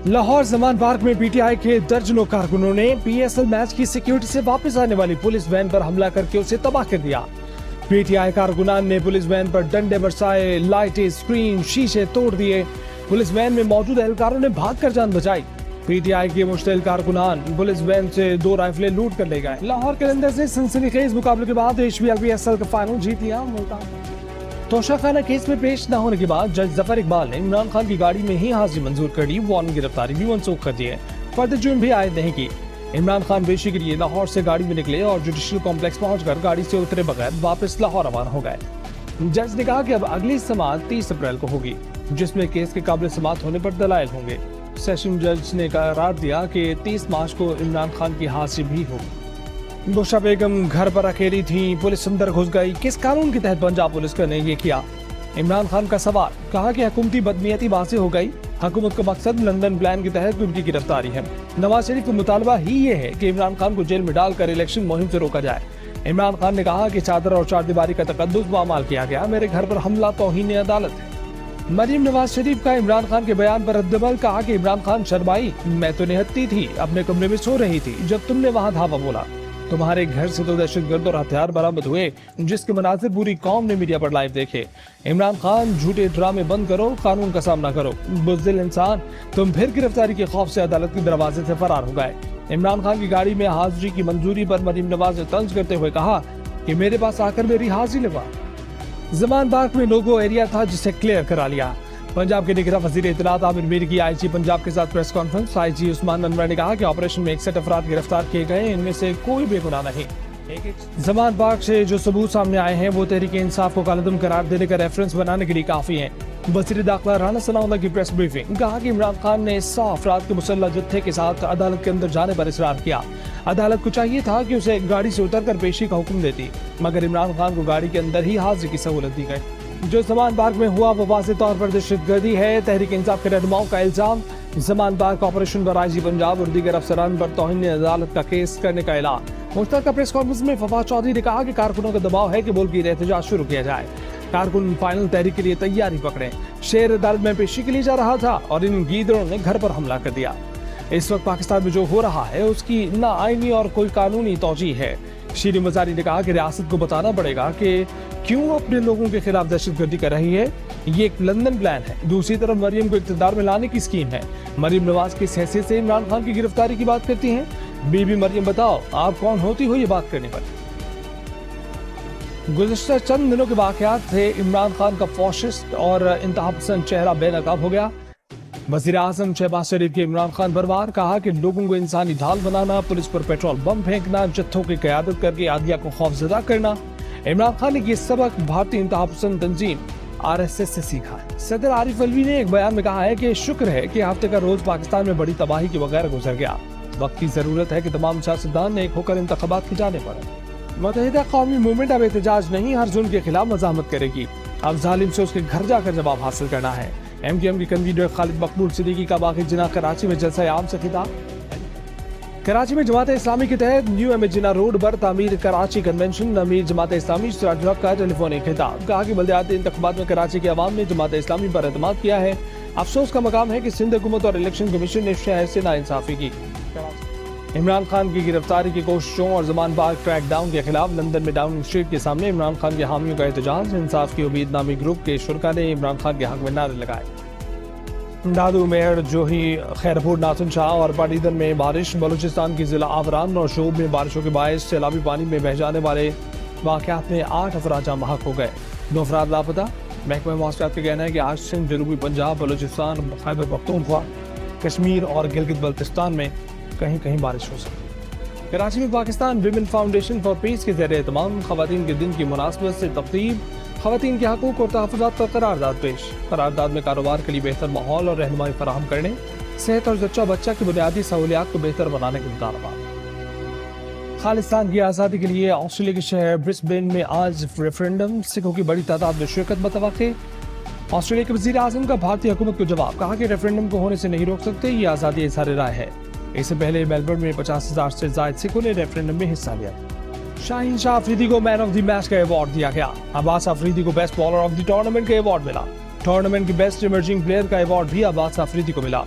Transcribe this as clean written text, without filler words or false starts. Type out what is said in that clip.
Lahore Zaman park में PTI के दर्जनों कारकुनों ने पीएसएल मैच की सिक्योरिटी से वापस आने वाली पुलिस वैन पर हमला करके उसे तबाह कर दिया। पीटीआई कारकुनान ने पुलिस वैन पर डंडे बरसाए, लाइटें, स्क्रीन, शीशे तोड़ दिए। पुलिस वैन में मौजूद एहलकारों ने भागकर जान बचाई। पीटीआई के मुश्तइल कारकुनान पुलिस वैन से 2 राइफलें लूट कर ले गए। लाहौर के अंदर से सनसनीखेज मुकाबले के बाद HBL का फाइनल जीत लिया। तोशाखाना केस में पेश न होने के बाद जज जफर इकबाल ने इमरान खान की गाड़ी में ही हाजिरी मंजूर कर दी, वारंट गिरफ्तारी भी मनसूख कर दी है, फर्द जुर्म भी आयद नहीं की। इमरान खान पेशी के लिए लाहौर से गाड़ी में निकले और जुडिशल कॉम्प्लेक्स पहुंचकर गाड़ी से उतरे बगैर वापस लाहौर रवाना हो गए। जज ने कहा कि अब अगली समाअत 30 अप्रैल को होगी, जिसमें केस के काबिल समाअत होने पर दलाइल होंगे। सेशन जज ने करार दिया कि 30 मार्च को इमरान खान की हाजिरी भी होगी। बुशरा बेगम घर पर अकेली थी, पुलिस अंदर घुस गई। किस कानून के तहत पंजाब पुलिस ने ये किया? इमरान खान का सवाल। कहा कि हुकूमती बदनीयती वाज़ेह हो गई। हुकूमत का मकसद लंदन प्लान के तहत उनकी गिरफ्तारी है। नवाज शरीफ का मुतालबा ही ये है कि इमरान खान को जेल में डालकर इलेक्शन मुहिम से रोका जाए। इमरान खान ने कहा कि चादर और चारदीवारी का तकद्दुस बामाल किया गया, मेरे घर पर हमला तौहीन अदालत है। मरीम नवाज शरीफ का इमरान खान के बयान पर रद्दअमल। कहा कि इमरान खान शर्माई, मैं तो निहत्ती थी, अपने कमरे में सो रही थी जब तुमने वहां धावा बोला। तुम्हारे घर से तो दहशतगर्द और हथियार बरामद हुए, जिसके मनाजिर पूरी कौम ने मीडिया पर लाइव देखे। इमरान खान, झूठे ड्रामे बंद करो, कानून का सामना करो। बुज़दिल इंसान, तुम फिर गिरफ्तारी के खौफ से अदालत के दरवाजे से फरार हो गए। इमरान खान की गाड़ी में हाजिरी की मंजूरी पर मरीम नवाज ने तंज करते हुए कहा कि मेरे पास आकर मेरी हाजिरी लगवा। जमान पार्क में नो गो एरिया था, जिसे क्लियर करा लिया। पंजाब के निगरान वज़ीर इत्तलात आमिर मीर की आईजी पंजाब के साथ press conference. IG Usman Anwar ने कहा कि ऑपरेशन में 61 अफराद गिरफ्तार किए गए, इनमें से कोई बेगुनाह नहीं। जमान पार्क से जो सबूत सामने आए हैं वो तहरीक इंसाफ को कालदम करार देने का रेफरेंस बनाने के लिए काफी हैं। वज़ीर दाखिला राना सनाउल्लाह की प्रेस ब्रीफिंग। कहा कि इमरान खान ने 100 अफराद के मुसल्लह जत्थे के साथ अदालत के अंदर जाने पर इसरार किया। अदालत को चाहिए था कि उसे गाड़ी से उतरकर पेशी का हुक्म देती, मगर इमरान खान को गाड़ी के अंदर ही हाजिरी की सहूलत दी गई। जो जमान पार्क में हुआ वो वाज़ेह तौर पर दहशतगर्दी है। तहरीक इंसाफ के रहनुमाओं का इल्जाम। जमान पार्क ऑपरेशन पर आईजी पंजाब और दीगर अफसरान पर तौहीन अदालत का केस करने का ऐलान। मुश्तरका प्रेस कॉन्फ्रेंस में फवाद चौधरी ने कहा कि कारकुनों का दबाव है कि मुल्क की एहतजाज शुरू किया जाए। कारकुन फाइनल तहरीक के लिए तैयारी पकड़े। शेर अदालत में पेशी के लिए जा रहा था और इन गीदड़ों ने घर पर हमला कर दिया। इस वक्त पाकिस्तान में जो हो रहा है उसकी न आईनी और कोई कानूनी तौजीह है। शीरी मजारी ने कहा कि रियासत को बताना पड़ेगा कि क्यों अपने लोगों के खिलाफ दहशतगर्दी कर रही है। ये एक लंदन प्लान है। दूसरी तरफ मरियम को इक़्तिदार में लाने की स्कीम है। मरियम नवाज किस हैसियत से इमरान खान की गिरफ्तारी की बात करती हैं? बीबी मरियम बताओ, आप कौन होती हो ये बात करने पर? गुज़श्ता चंद दिनों के वाक़यात थे। इमरान खान का फॉशिस्ट और इंतहापसंद चेहरा बेनकाब हो गया। वज़ीर आज़म शहबाज शरीफ के इमरान खान बरबार। कहा कि लोगों को इंसानी ढाल बनाना, पुलिस पर पेट्रोल बम फेंकना, जत्थों की क़यादत करके आदिया को खौफजदा करना। इमरान खान ने ये सबक भारतीय इंतहापसंद तंजीम RSS से सीखा है। सदर आरिफ अलवी ने एक बयान में कहा है कि शुक्र है कि हफ्ते का रोज पाकिस्तान में बड़ी तबाही के बगैर गुजर गया। वक्त की जरूरत है कि तमाम सियासतदान ने एक होकर इंतखाबात की जाने पर। मुत्तहिदा कौमी मूवमेंट अब एहतजाज नहीं, हर जुल्म के खिलाफ मज़ाहमत करेगी। अब जालिम से उसके घर जाकर जवाब हासिल करना है। MQM की कन्वीनर खालिद मकबूल सिद्दीकी का बाकी जिना कराची में जलसा आम से खिताब। कराची में जमात इस्लामी के तहत न्यू एम जिना रोड पर तामीर कराची कन्वेंशन। अमीर जमात इस्लामी सिराजुल हक का टेलीफोनिक खिताब। कहा कि बल्दियाती इंतखाबात में कराची के अवाम ने जमात इस्लामी पर एतमाद किया है। अफसोस का मकाम है कि सिंध हुकूमत और इलेक्शन कमीशन ने शहर से नाइंसाफी की। इमरान खान की गिरफ्तारी की कोशिशों और जमान पार्क क्रैक डाउन के खिलाफ लंदन में डाउनिंग स्ट्रीट के सामने इमरान खान के हामियों का एहतजाज। इंसाफ की उम्मीद नामी ग्रुप के शुरा ने इमरान खान के हक में नारे लगाए। दादू मेहर, जोही, खैरपुर, नाथन शाह और पाटीदन में बारिश। बलूचिस्तान की जिला आवरान और शोब में बारिशों के बायस सैलाबी पानी में बह जाने वाले वाक़यात में 8 अफराद जाम बहक हो गए, 2 अफराद लापता। महकमा मौसमियात का कहना है कि आज सिंध, जनूबी पंजाब, बलूचिस्तान, खैबर पख्तूनख्वा, कश्मीर और गिलगित बल्तिस्तान में कहीं कहीं बारिश हो सकती। कराची में Pakistan women foundation for piece के ज़रिए तमाम ख़वातीन के दिन की मुनासबत से तक़रीब। ख़वातीन के हकूक़ और तहफ़्फ़ुज़ात पर करारदाद पेश। करारदाद में कारोबार के लिए बेहतर माहौल और रहनुमाई फराहम करने, सेहत और जच्चा बच्चा की बुनियादी सहूलियात को बेहतर बनाने के मुतालबा। खालिस्तान की आज़ादी के लिए ऑस्ट्रेलिया के शहर ब्रिस्बेन में आज रेफरेंडम। सिखों की बड़ी तादाद में शिरकत मुतवक्के। ऑस्ट्रेलिया के वज़ीर आज़म का भारतीय हुकूमत को जवाब। कहा कि रेफरेंडम को होने से नहीं रोक सकते, ये आज़ादी इज़हार राय है। इससे पहले मेलबर्न में 50,000 से ज़ायद सिखों ने रेफरेंडम में हिस्सा लिया। शाहीन शाह अफरीदी को मैन ऑफ द मैच का अवार्ड दिया गया। अब्बास अफरीदी को best bowler of the tournament का अवार्ड मिला। टूर्नामेंट की बेस्ट इमर्जिंग प्लेयर का अवार्ड भी अब्बास अफरीदी को मिला।